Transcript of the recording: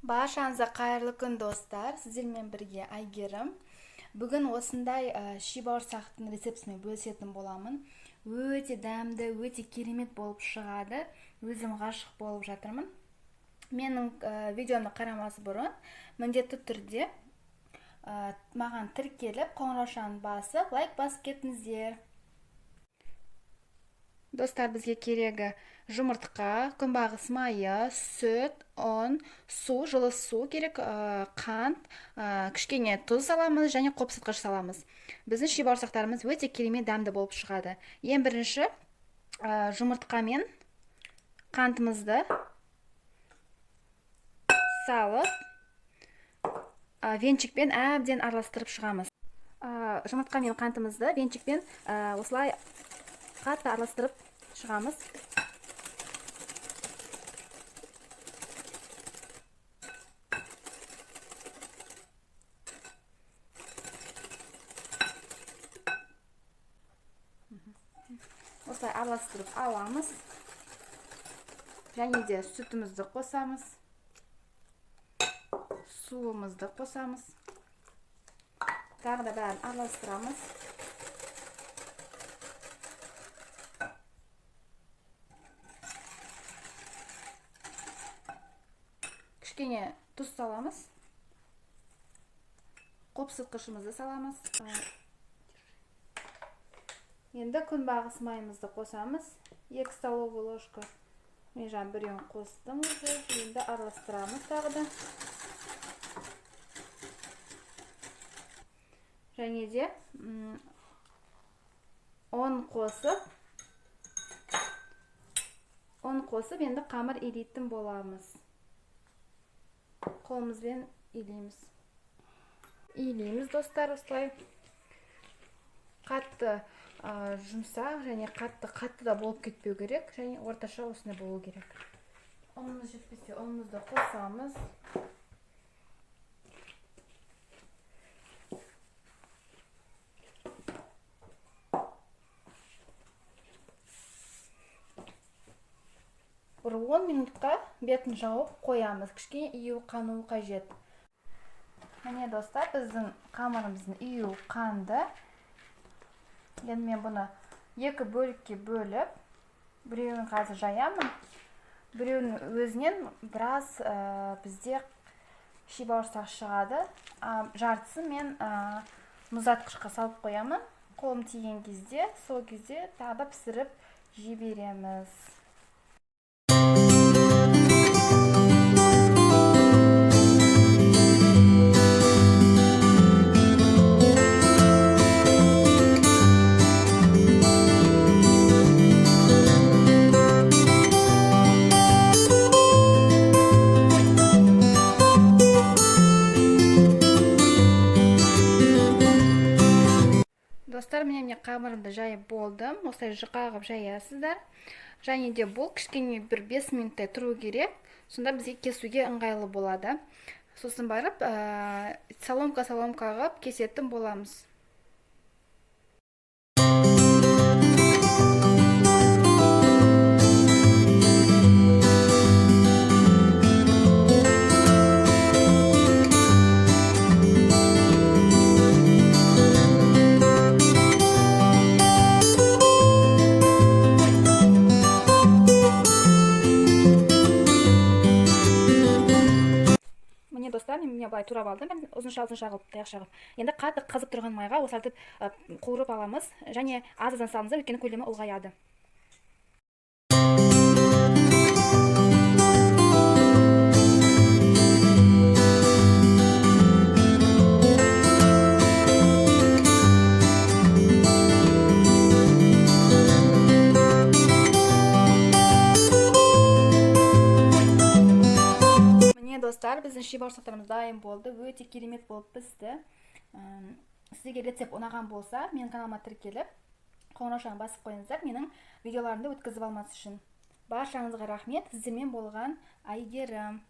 Баршаңызға қайырлы күн достар, сіздермен бірге Айгерім. Бүгін осындай ши бауырсақтың рецептісімен бөлісетін боламын. Өте дәмді, өте керемет болып шығады. Өзім ғашық болып жатырмын. Менің видеомды қарамас бұрын міндетті түрде маған тіркеліп, қоңыраушаны басып, лайк басып кетіңіздер. Достар, бізге керегі жұмыртқа, күнбағыс майы, сүт, ұн, су, жылы су керек, қант, кішкене тұз саламыз және қопсытқыш саламыз. Біздің ши бауырсақтарымыз өте керемет дәмді болып шығады. Ең бірінші жұмыртқа мен қантымызды салып, венчикпен әбден араластырып шығамыз. Жұмыртқа мен қантымызды венчикпен осылай қатты араластырып шығамыз. Осылай араластырып аламыз. Және де сүтімізді қосамыз. Суымызды қосамыз. Тағы да бәрін араластырамыз. Кішкене тұз саламыз. Қопсытқышымызды саламыз. Енді күнбағыс майымызды қосамыз. 2 столовый ложка. Мен біреуін қостым. Енді араластырамыз тағы да. Және де ұн қосып, енді қамыр илейтін боламыз. Қолымызбен илейміз достар, осылай. Қатты жұмсақ және қатты да болып кетпеу керек, және орташа осындай болу керек. Ұнымыз жетпесе ұнымызды қосамыз. Бір 10 минутқа бетін жауып қоямыз. Кішкене июі қануы қажет. Міне достар, біздің қамырымыздың июі қанды. Енді мен бұны 2 бөлікке бөліп, біреуін қазір жаямын. Біреуінің өзінен біраз бізде ши бауырсақ шығады. Жартысын мен мұздатқышқа салып қоямын. Қолым тиген кезде, сол кезде тағы да пісіріп жібереміз. Достар, міне қамырымды жайып болдым. Осылай жұқа қылып жаясыздар. Және де бұл кішкене бір 5 минуттай тұру керек. Сонда бізге кесуге ыңғайлы болады. Сосын барып, соломка қылып кесетін боламыз. Достар, мен былай турап алдым. Мен ұзынша қылып, таяқша қылып. Енді қатты қызып тұрған майға осылайтып қуырып аламыз. Және аздан салыңыздар, өйткені көлемі ұлғаяды. Достар, біздің ши бауырсақтарымыз дайын болды. Өте керемет болып пісті. Сізге рецепт ұнаған болса, менің каналыма тіркеліп, қоңыраушаны басып қойыңыздар, менің видеоларымды өткізіп алмас үшін. Баршаңызға рахмет. Сіздермен болған Айгерім.